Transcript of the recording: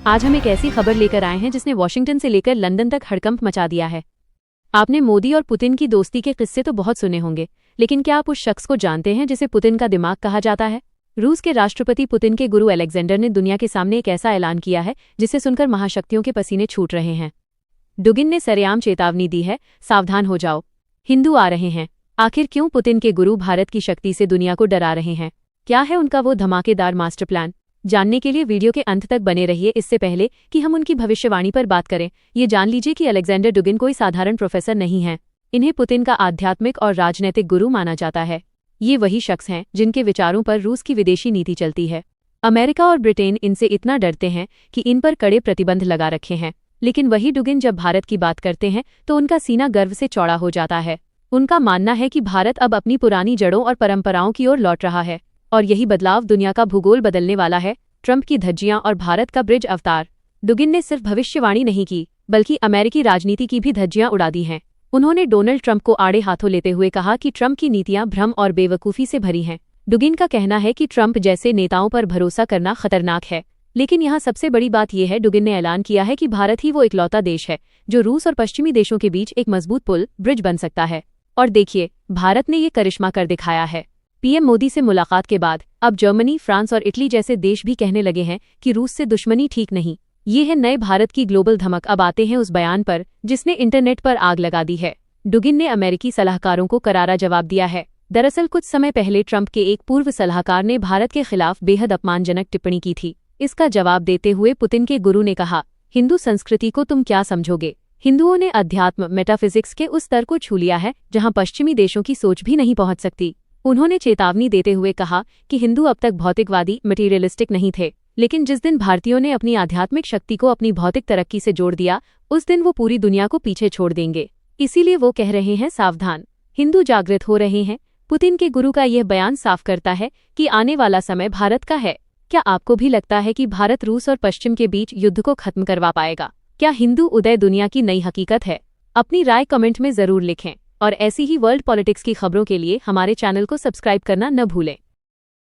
आज हम एक ऐसी खबर लेकर आए हैं जिसने वॉशिंगटन से लेकर लंदन तक हड़कंप मचा दिया है। आपने मोदी और पुतिन की दोस्ती के किस्से तो बहुत सुने होंगे, लेकिन क्या आप उस शख्स को जानते हैं जिसे पुतिन का दिमाग कहा जाता है? रूस के राष्ट्रपति पुतिन के गुरु अलेक्जेंडर ने दुनिया के सामने एक ऐसा ऐलान किया है जिसे सुनकर महाशक्तियों के पसीने छूट रहे हैं। डुगिन ने सरेआम चेतावनी दी है, सावधान हो जाओ, हिंदू आ रहे हैं। आखिर क्यों पुतिन के गुरु भारत की शक्ति से दुनिया को डरा रहे हैं? क्या है उनका वो धमाकेदार मास्टर प्लान? जानने के लिए वीडियो के अंत तक बने रहिए। इससे पहले कि हम उनकी भविष्यवाणी पर बात करें, ये जान लीजिए कि अलेक्जेंडर डुगिन कोई साधारण प्रोफेसर नहीं है। इन्हें पुतिन का आध्यात्मिक और राजनैतिक गुरु माना जाता है। ये वही शख्स हैं जिनके विचारों पर रूस की विदेशी नीति चलती है। अमेरिका और ब्रिटेन इनसे इतना डरते हैं कि इन पर कड़े प्रतिबंध लगा रखे हैं। लेकिन वही डुगिन जब भारत की बात करते हैं तो उनका सीना गर्व से चौड़ा हो जाता है। उनका मानना है कि भारत अब अपनी पुरानी जड़ों और परंपराओं की ओर लौट रहा है और यही बदलाव दुनिया का भूगोल बदलने वाला है। ट्रंप की धज्जियां और भारत का ब्रिज अवतार। डुगिन ने सिर्फ भविष्यवाणी नहीं की, बल्कि अमेरिकी राजनीति की भी धज्जियां उड़ा दी हैं। उन्होंने डोनाल्ड ट्रंप को आड़े हाथों लेते हुए कहा कि ट्रंप की नीतियां भ्रम और बेवकूफ़ी से भरी हैं। डुगिन का कहना है कि ट्रंप जैसे नेताओं पर भरोसा करना खतरनाक है। लेकिन यहाँ सबसे बड़ी बात यह है, डुगिन ने ऐलान किया है कि भारत ही वो इकलौता देश है जो रूस और पश्चिमी देशों के बीच एक मजबूत पुल ब्रिज बन सकता है। और देखिए, भारत ने ये करिश्मा कर दिखाया है। पीएम मोदी से मुलाकात के बाद अब जर्मनी, फ्रांस और इटली जैसे देश भी कहने लगे हैं कि रूस से दुश्मनी ठीक नहीं। ये है नए भारत की ग्लोबल धमक। अब आते हैं उस बयान पर जिसने इंटरनेट पर आग लगा दी है। डुगिन ने अमेरिकी सलाहकारों को करारा जवाब दिया है। दरअसल कुछ समय पहले ट्रंप के एक पूर्व सलाहकार ने भारत के खिलाफ बेहद अपमानजनक टिप्पणी की थी। इसका जवाब देते हुए पुतिन के गुरु ने कहा, हिंदू संस्कृति को तुम क्या समझोगे? हिंदुओं ने अध्यात्म, मेटाफिजिक्स के उस स्तर को छू लिया है जहां पश्चिमी देशों की सोच भी नहीं पहुंच सकती। उन्होंने चेतावनी देते हुए कहा कि हिंदू अब तक भौतिकवादी, मटीरियलिस्टिक नहीं थे, लेकिन जिस दिन भारतीयों ने अपनी आध्यात्मिक शक्ति को अपनी भौतिक तरक्की से जोड़ दिया, उस दिन वो पूरी दुनिया को पीछे छोड़ देंगे। इसीलिए वो कह रहे हैं, सावधान, हिंदू जागृत हो रहे हैं। पुतिन के गुरु का यह बयान साफ करता है कि आने वाला समय भारत का है। क्या आपको भी लगता है कि भारत रूस और पश्चिम के बीच युद्ध को खत्म करवा पाएगा? क्या हिंदू उदय दुनिया की नई हकीकत है? अपनी राय कमेंट में जरूर लिखें और ऐसी ही वर्ल्ड पॉलिटिक्स की खबरों के लिए हमारे चैनल को सब्सक्राइब करना न भूलें।